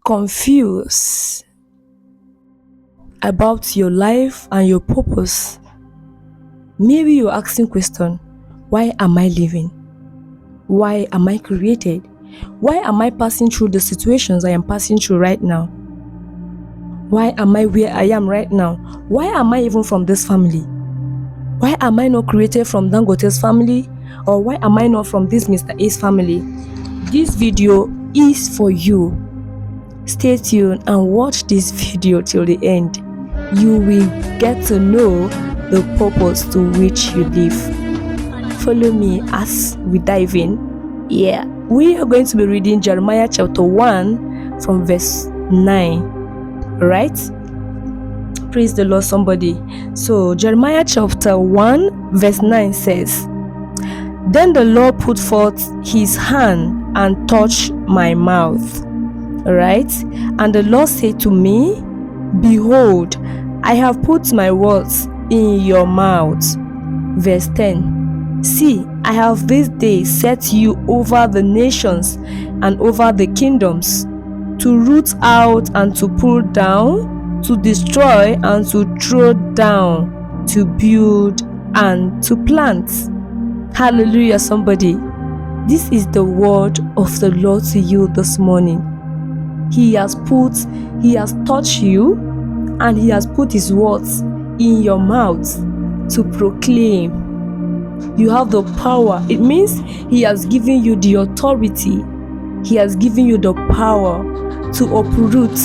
confused about your life and your purpose, maybe you're asking question, why am I living? Why am I created? Why am I passing through the situations I am passing through right now? Why am I where I am right now? Why am I even from this family? Why am I not created from Dangote's family? Or why am I not from this Mr. A's family? This video is for you. Stay tuned and watch this video till the end. You will get to know the purpose to which you live. Follow me as we dive in. Yeah, we are going to be reading Jeremiah chapter 1 from verse 9. Right? Praise the Lord, somebody. So Jeremiah chapter 1 verse 9 says, "Then the Lord put forth his hand and touched my mouth." Right? "And the Lord said to me, Behold, I have put my words in your mouth." Verse 10, "See, I have this day set you over the nations and over the kingdoms, to root out and to pull down, to destroy and to throw down, to build and to plant." Hallelujah, somebody. This is the word of the Lord to you this morning. He has touched you, and he has put his words in your mouth to proclaim. You have the power. It means he has given you the authority. He has given you the power to uproot,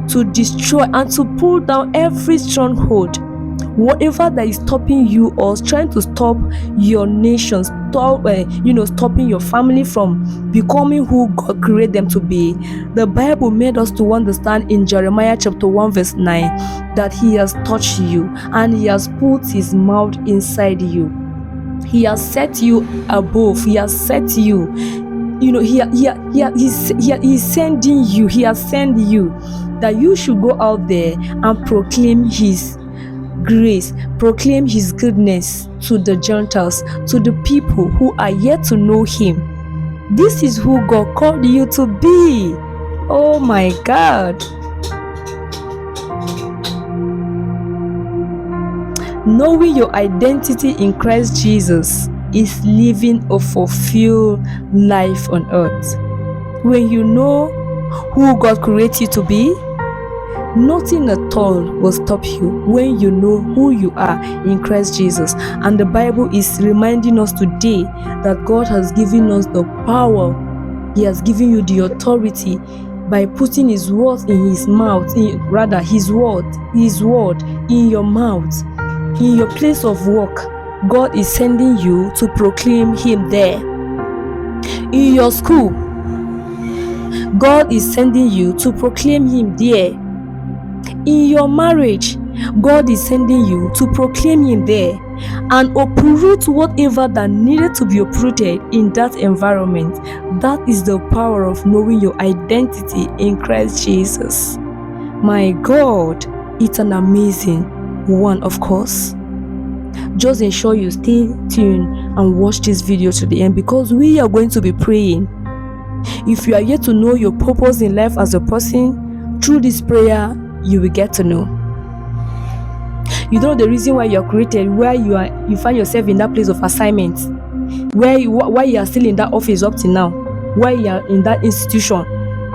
to destroy, and to pull down every stronghold. Whatever that is stopping you or trying to stop your nation, stopping your family from becoming who God created them to be. The Bible made us to understand in Jeremiah chapter 1 verse 9 that he has touched you and he has put his mouth inside you. He has set you above. He has set you. He's sending you. He has sent you that you should go out there and proclaim his grace, proclaim his goodness to the Gentiles, to the people who are yet to know him. This is who God called you to be. Oh my God. Knowing your identity in Christ Jesus is living a fulfilled life on earth. When you know who God created you to be, nothing at all will stop you when you know who you are in Christ Jesus. And the Bible is reminding us today that God has given us the power. He has given you the authority by putting his words in his mouth, his word in your mouth. In your place of work, God is sending you to proclaim him there. In your school, God is sending you to proclaim him there. In your marriage, God is sending you to proclaim him there and uproot whatever that needed to be uprooted in that environment. That is the power of knowing your identity in Christ Jesus. My God, it's an amazing one, of course. Just ensure you stay tuned and watch this video to the end, because we are going to be praying. If you are yet to know your purpose in life as a person, through this prayer, you will get to know. You know the reason why you are created, where you find yourself in that place of assignment, why you are still in that office up to now, why you are in that institution,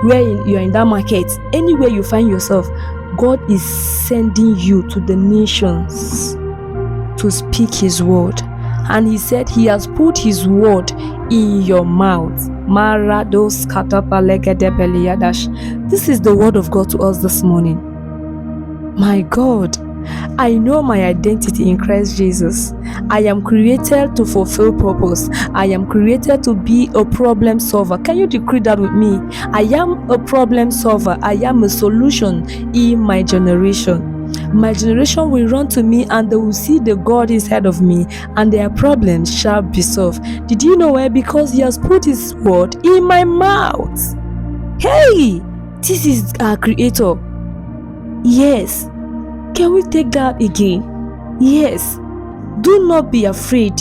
where you are in that market, anywhere you find yourself, God is sending you to the nations to speak his word. And he said he has put his word in your mouth. This is the word of God to us this morning. My God, I know my identity in Christ Jesus. I am created to fulfill purpose. I am created to be a problem solver. Can you decree that with me? I am a problem solver. I am a solution in my generation. My generation will run to me and they will see the God inside of me, and their problems shall be solved. Did you know why? Because he has put his word in my mouth. Hey, this is our creator. Yes. Can we take that again? Yes. Do not be afraid.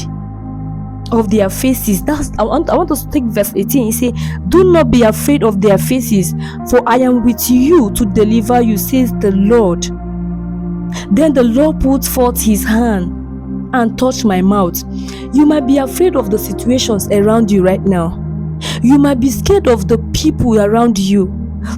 of their faces. I want us to take verse 18. He say, do not be afraid of their faces, for I am with you to deliver you, says the Lord. Then the Lord put forth his hand and touched my mouth. You might be afraid of the situations around you right now. You might be scared of the people around you.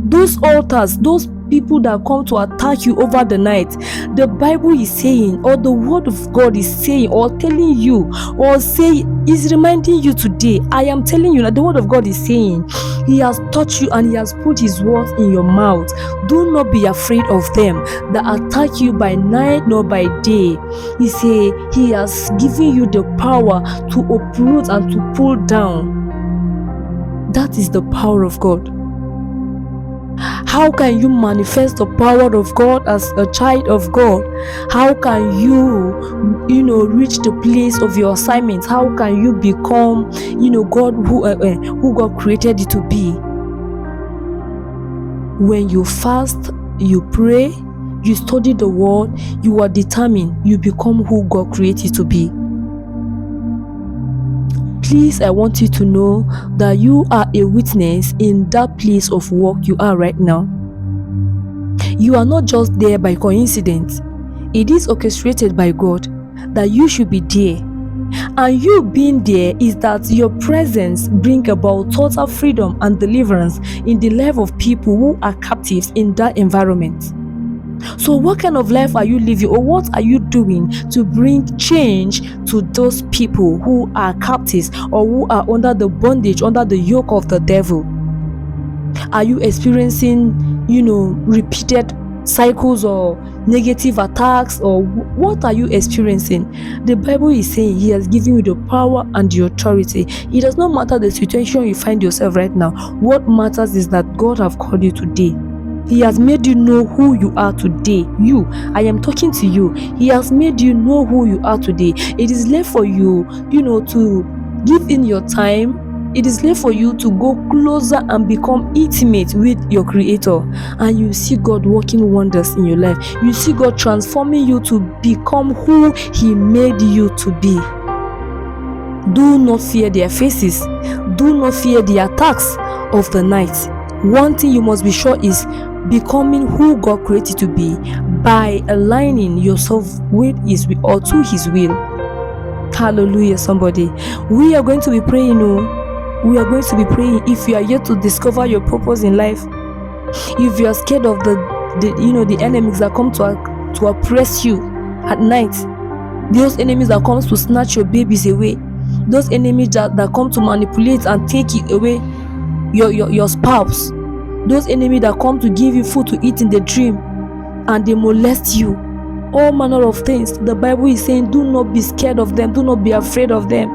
Those altars, those people that come to attack you over the night. The Bible is saying, or the word of God is saying, or telling you, or is reminding you today. I am telling you that the word of God is saying, he has touched you and he has put his words in your mouth. Do not be afraid of them that attack you by night nor by day. He has given you the power to uproot and to pull down. That is the power of God. How can you manifest the power of God as a child of God? How can you reach the place of your assignment? How can you become, God who God created you to be? When you fast, you pray, you study the word, you are determined, you become who God created you to be. Please, I want you to know that you are a witness in that place of work you are right now. You are not just there by coincidence. It is orchestrated by God that you should be there. And you being there is that your presence brings about total freedom and deliverance in the life of people who are captives in that environment. So what kind of life are you living, or what are you doing to bring change to those people who are captives or who are under the bondage, under the yoke of the devil? Are you experiencing, repeated cycles or negative attacks, or what are you experiencing? The Bible is saying he has given you the power and the authority. It does not matter the situation you find yourself right now. What matters is that God have called you today. He has made you know who you are today. I am talking to you. He has made you know who you are today. It is left for you, to give in your time. It is left for you to go closer and become intimate with your Creator. And you see God working wonders in your life. You see God transforming you to become who He made you to be. Do not fear their faces. Do not fear the attacks of the night. One thing you must be sure is becoming who God created to be by aligning yourself with His will or to His will. Hallelujah, somebody. We are going to be praying. We are going to be praying. If you are yet to discover your purpose in life, if you are scared of the enemies that come to oppress you at night, those enemies that comes to snatch your babies away, those enemies that come to manipulate and take it away, your spouse, those enemies that come to give you food to eat in the dream and they molest you, all manner of things. The Bible is saying, do not be scared of them, do not be afraid of them.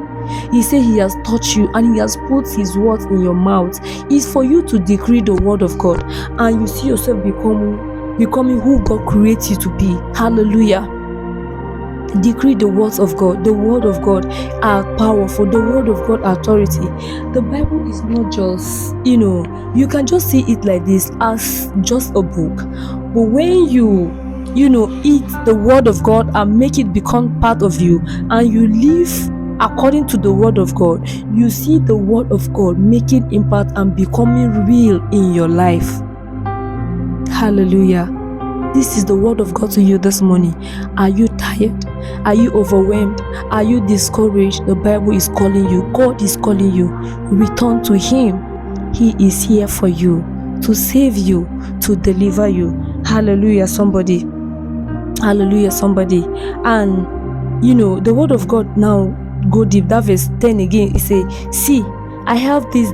He said he has touched you and he has put his words in your mouth. It's for you to decree the word of God, and you see yourself becoming who God creates you to be. Hallelujah. Decree the words of God. The word of God are powerful. The word of God authority. The Bible is not just, you can just see it like this as just a book. But when you eat the word of God and make it become part of you, and you live according to the word of God, you see the word of God making impact and becoming real in your life. Hallelujah. This is the word of God to you this morning. Are you tired? Are you overwhelmed? Are you discouraged? The Bible is calling you. God is calling you. Return to Him. He is here for you, to save you, to deliver you. Hallelujah, somebody. Hallelujah, somebody. And the word of God now go deep. That verse 10 again, it say, see, I have this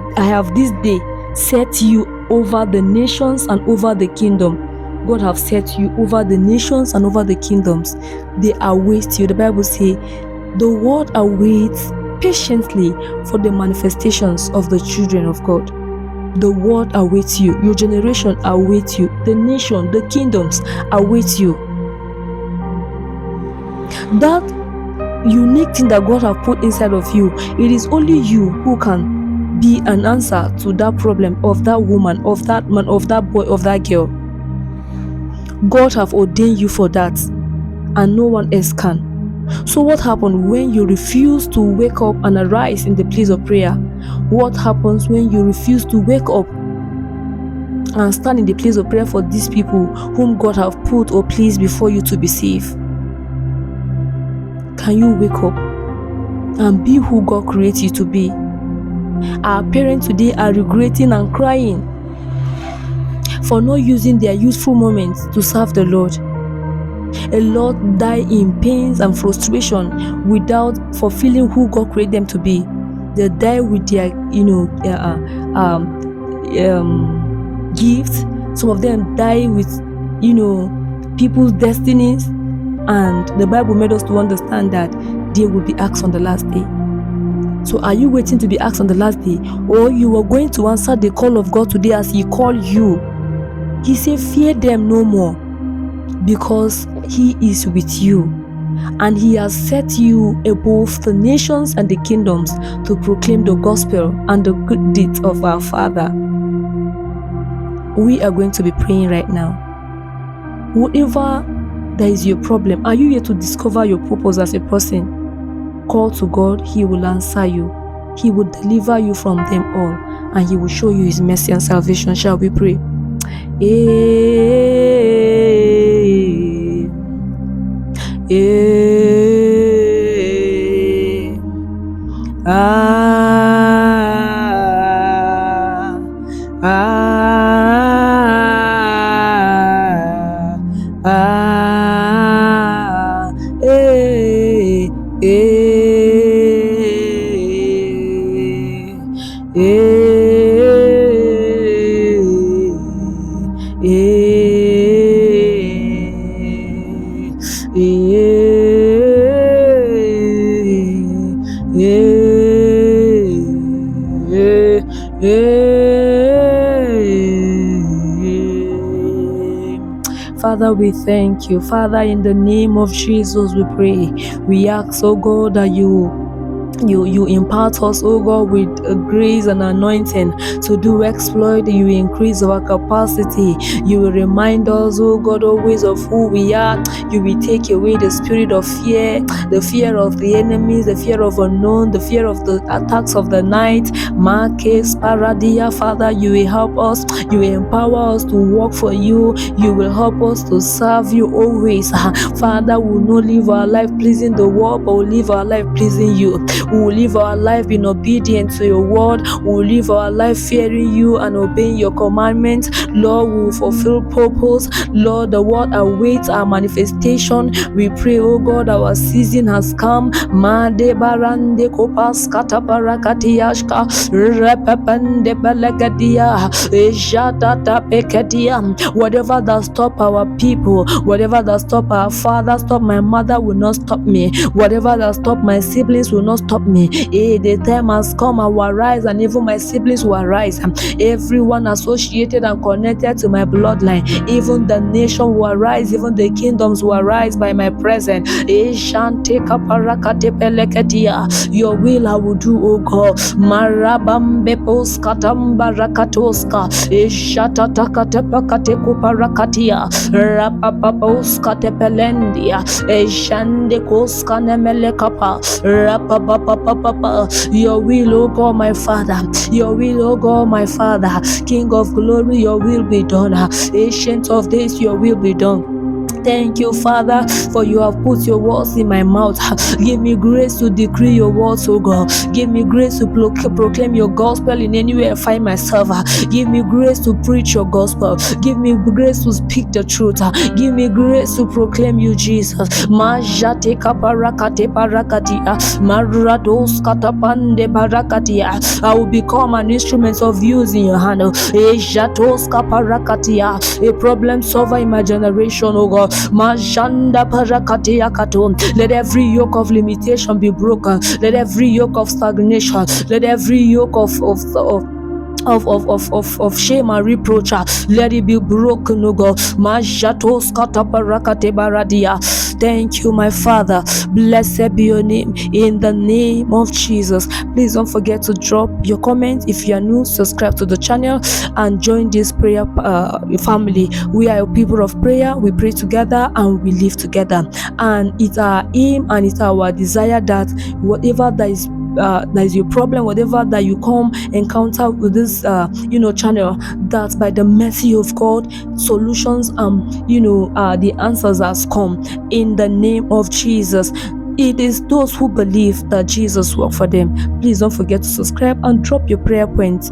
day set you over the nations and over the kingdom. God have set you over the nations and over the kingdoms. They await you. The Bible say, the world awaits patiently for the manifestations of the children of God. The world awaits you. Your generation awaits you. The nation, the kingdoms await you. That unique thing that God have put inside of you, it is only you who can be an answer to that problem of that woman, of that man, of that boy, of that girl. God have ordained you for that, and no one else can. So what happens when you refuse to wake up and arise in the place of prayer? What happens when you refuse to wake up and stand in the place of prayer for these people whom God have put or placed before you to be saved? Can you wake up and be who God created you to be? Our parents today are regretting and crying for not using their youthful moments to serve the Lord. A lot die in pains and frustration without fulfilling who God created them to be. They die with their, gifts. Some of them die with, people's destinies. And the Bible made us to understand that they will be asked on the last day. So are you waiting to be asked on the last day? Or you are going to answer the call of God today as He called you? He said, fear them no more, because He is with you, and He has set you above the nations and the kingdoms to proclaim the gospel and the good deeds of our Father. We are going to be praying right now. Whatever that is your problem, are you here to discover your purpose as a person? Call to God, He will answer you. He will deliver you from them all, and He will show you His mercy and salvation. Shall we pray? Father, we thank you. Father, in the name of Jesus, we pray. We ask, oh God, that you impart us, oh God, with a grace and anointing to do exploit. You increase our capacity. You will remind us, oh God, always of who we are. You will take away the spirit of fear, the fear of the enemies, the fear of unknown, the fear of the attacks of the night. Marques Paradia, Father, you will help us. You will empower us to work for you. You will help us to serve you always. Father, we will not live our life pleasing the world, but we will live our life pleasing you. We will live our life in obedience to your word. We will live our life fearing you and obeying your commandments. Lord, we will fulfill purpose. Lord, the word awaits our manifestation. We pray, oh God, our season has come. Made barande kopas kataparakatiashka repepende belagadia ejatata pekedia. Whatever that stop our people, whatever that stop our father, stop my mother, will not stop me. Whatever that stop my siblings will not stop me. The time has come, I will arise, and even my siblings will arise. Everyone associated and connected to my bloodline, even the nation will arise, even the kingdoms will arise by my presence. Your will I will do, O God. Marabambe poskatamba rakatoska eshatatakatepakatekuparacatia rapapaposkatepelendia ejandekoskanemelekapa rapapapapapa. Your will, O God, my Father. Your will, O God, my Father. King of glory, your will be done. Ancient of days, your will be done. Thank you, Father, for you have put your words in my mouth. Give me grace to decree your words, oh God. Give me grace to proclaim your gospel in anywhere I find myself. Give me grace to preach your gospel. Give me grace to speak the truth. Give me grace to proclaim you, Jesus. Majate kaparakate parakatia. Marados katapande barakatia. I will become an instrument of use in your hand. Ejatos kaparakatia. A problem solver in my generation, oh God. Majanda parakatia katon. Let every yoke of limitation be broken. Let every yoke of stagnation, let every yoke of shame and reproach, let it be broken, oh God. Majatos kataparakate baradia. Thank you, my Father. Blessed be your name in the name of Jesus. Please don't forget to drop your comment. If you are new, subscribe to the channel and join this prayer family. We are a people of prayer. We pray together and we live together. And it's our aim and it's our desire that whatever that is your problem, whatever that you come encounter with this channel, that by the mercy of God, solutions the answers has come in the name of Jesus. It is those who believe that Jesus worked for them. Please don't forget to subscribe and drop your prayer points.